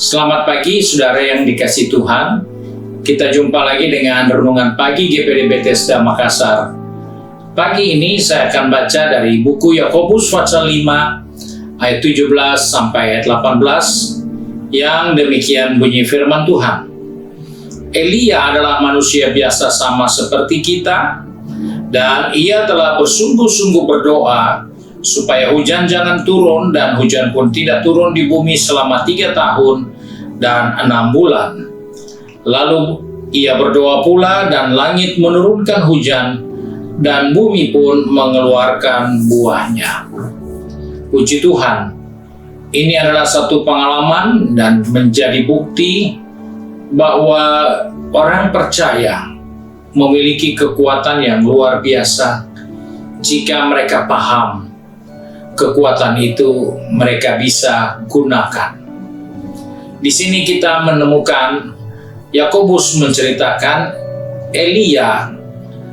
Selamat pagi saudara yang dikasihi Tuhan. Kita jumpa lagi dengan Renungan Pagi GPD Bethesda Makassar. Pagi ini saya akan baca dari buku Yakobus pasal 5 ayat 17 sampai ayat 18 yang demikian bunyi firman Tuhan. Elia adalah manusia biasa sama seperti kita, dan ia telah bersungguh-sungguh berdoa supaya hujan jangan turun, dan hujan pun tidak turun di bumi selama 3 tahun dan 6 bulan. Lalu ia berdoa pula, dan langit menurunkan hujan, dan bumi pun mengeluarkan buahnya. Puji Tuhan, ini adalah satu pengalaman dan menjadi bukti bahwa orang percaya memiliki kekuatan yang luar biasa jika mereka paham kekuatan itu mereka bisa gunakan. Di sini kita menemukan Yakobus menceritakan Elia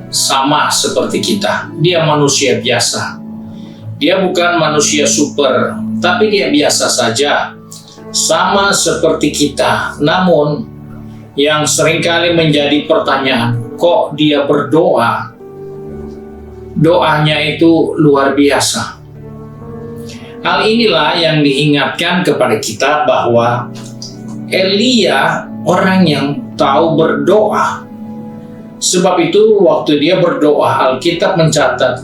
sama seperti kita. Dia manusia biasa. Dia bukan manusia super, tapi dia biasa saja. Sama seperti kita. Namun yang seringkali menjadi pertanyaan, kok dia berdoa? Doanya itu luar biasa. Hal inilah yang diingatkan kepada kita bahwa Elia orang yang tahu berdoa. Sebab itu waktu dia berdoa, Alkitab mencatat,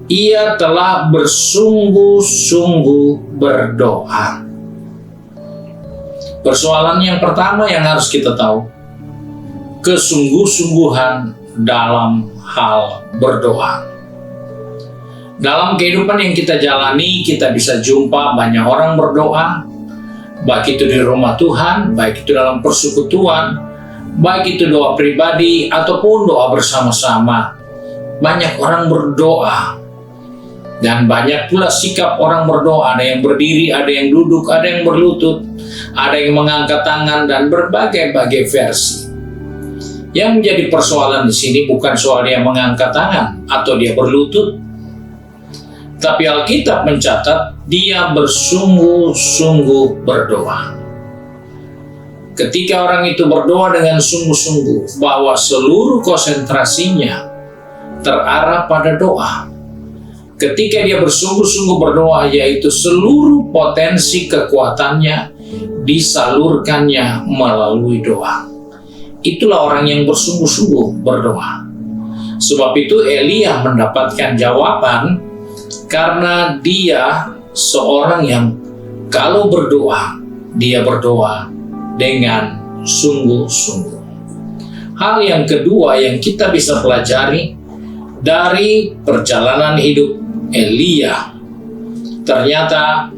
ia telah bersungguh-sungguh berdoa. Persoalan yang pertama yang harus kita tahu, kesungguh-sungguhan dalam hal berdoa. Dalam kehidupan yang kita jalani, kita bisa jumpa banyak orang berdoa, baik itu di rumah Tuhan, baik itu dalam persekutuan, baik itu doa pribadi, ataupun doa bersama-sama. Banyak orang berdoa, dan banyak pula sikap orang berdoa. Ada yang berdiri, ada yang duduk, ada yang berlutut, ada yang mengangkat tangan, dan berbagai-bagai versi. Yang menjadi persoalan di sini bukan soal dia mengangkat tangan atau dia berlutut, tapi Alkitab mencatat dia bersungguh-sungguh berdoa. Ketika orang itu berdoa dengan sungguh-sungguh, bahwa seluruh konsentrasinya terarah pada doa. Ketika dia bersungguh-sungguh berdoa, yaitu seluruh potensi kekuatannya disalurkannya melalui doa. Itulah orang yang bersungguh-sungguh berdoa. Sebab itu Elia mendapatkan jawaban karena dia seorang yang kalau berdoa, dia berdoa dengan sungguh-sungguh. Hal yang kedua yang kita bisa pelajari dari perjalanan hidup Elia, ternyata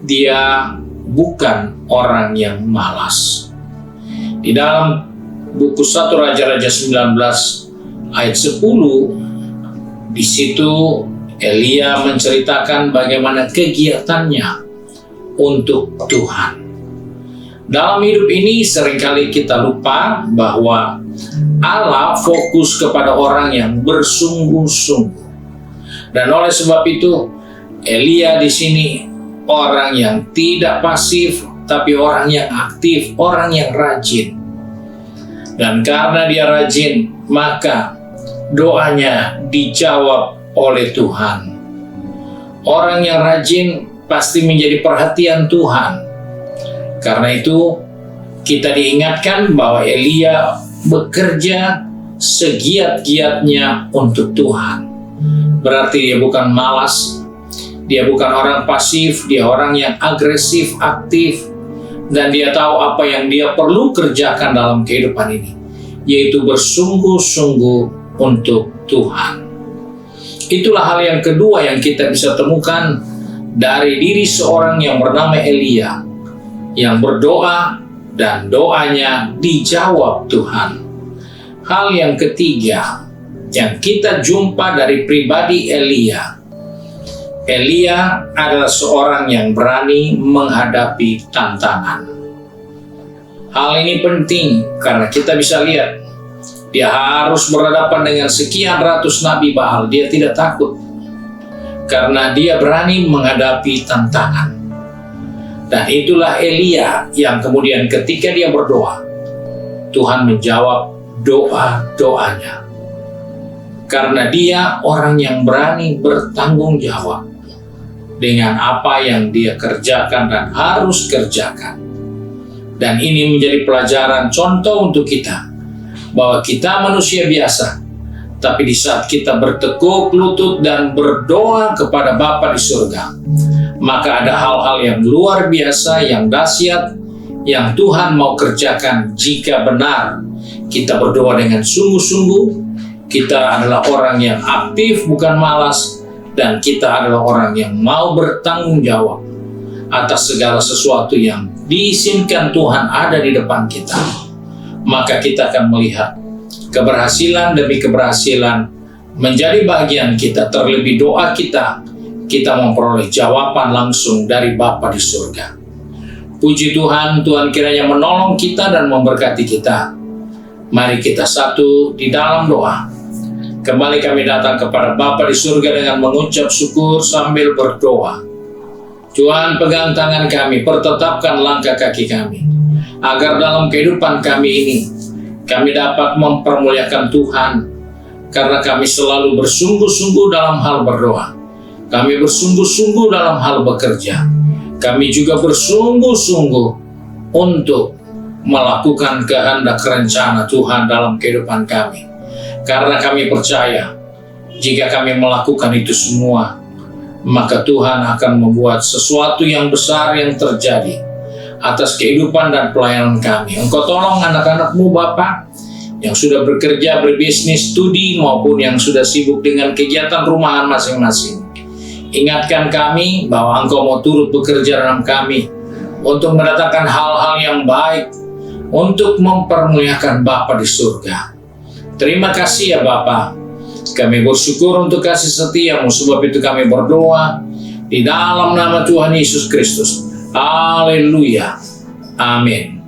dia bukan orang yang malas. Di dalam buku 1 Raja-Raja 19 ayat 10, di situ Elia menceritakan bagaimana kegiatannya untuk Tuhan. Dalam hidup ini seringkali kita lupa bahwa Allah fokus kepada orang yang bersungguh-sungguh. Dan oleh sebab itu, Elia di sini orang yang tidak pasif, tapi orang yang aktif, orang yang rajin. Dan karena dia rajin, maka doanya dijawab oleh Tuhan. Orang yang rajin pasti menjadi perhatian Tuhan. Karena itu kita diingatkan bahwa Elia bekerja segiat-giatnya untuk Tuhan. Berarti dia bukan malas, dia bukan orang pasif, dia orang yang agresif, aktif, dan dia tahu apa yang dia perlu kerjakan dalam kehidupan ini, yaitu bersungguh-sungguh untuk Tuhan. Itulah hal yang kedua yang kita bisa temukan dari diri seorang yang bernama Elia, yang berdoa dan doanya dijawab Tuhan. Hal yang ketiga yang kita jumpa dari pribadi Elia, Elia adalah seorang yang berani menghadapi tantangan. Hal ini penting karena kita bisa lihat dia harus berhadapan dengan sekian ratus nabi Baal. Dia tidak takut karena dia berani menghadapi tantangan. Dan itulah Elia yang kemudian ketika dia berdoa, Tuhan menjawab doa-doanya. Karena dia orang yang berani bertanggung jawab dengan apa yang dia kerjakan dan harus kerjakan. Dan ini menjadi pelajaran contoh untuk kita, bahwa kita manusia biasa, tapi di saat kita bertekuk lutut dan berdoa kepada Bapa di surga, maka ada hal-hal yang luar biasa, yang dahsyat, yang Tuhan mau kerjakan jika benar kita berdoa dengan sungguh-sungguh. Kita adalah orang yang aktif, bukan malas, dan kita adalah orang yang mau bertanggung jawab atas segala sesuatu yang diizinkan Tuhan ada di depan kita. Maka kita akan melihat keberhasilan demi keberhasilan menjadi bagian kita. Terlebih doa kita memperoleh jawaban langsung dari Bapa di surga. Puji Tuhan, Tuhan kiranya menolong kita dan memberkati kita. Mari kita satu di dalam doa. Kembali kami datang kepada Bapa di surga dengan mengucap syukur sambil berdoa. Tuhan, pegang tangan kami, pertetapkan langkah kaki kami, agar dalam kehidupan kami ini, kami dapat mempermuliakan Tuhan, karena kami selalu bersungguh-sungguh dalam hal berdoa. Kami bersungguh-sungguh dalam hal bekerja. Kami juga bersungguh-sungguh untuk melakukan kehendak rencana Tuhan dalam kehidupan kami. Karena kami percaya, jika kami melakukan itu semua, maka Tuhan akan membuat sesuatu yang besar yang terjadi atas kehidupan dan pelayanan kami. Engkau tolong anak-anak-Mu Bapa, yang sudah bekerja, berbisnis, studi, maupun yang sudah sibuk dengan kegiatan rumahan masing-masing. Ingatkan kami bahwa Engkau mau turut bekerja dalam kami untuk mendatangkan hal-hal yang baik, untuk mempermuliakan Bapa di surga. Terima kasih ya Bapa. Kami bersyukur untuk kasih setia-Mu, sebab itu kami berdoa di dalam nama Tuhan Yesus Kristus. Haleluya. Amin.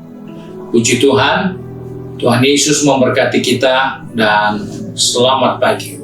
Puji Tuhan. Tuhan Yesus memberkati kita dan selamat pagi.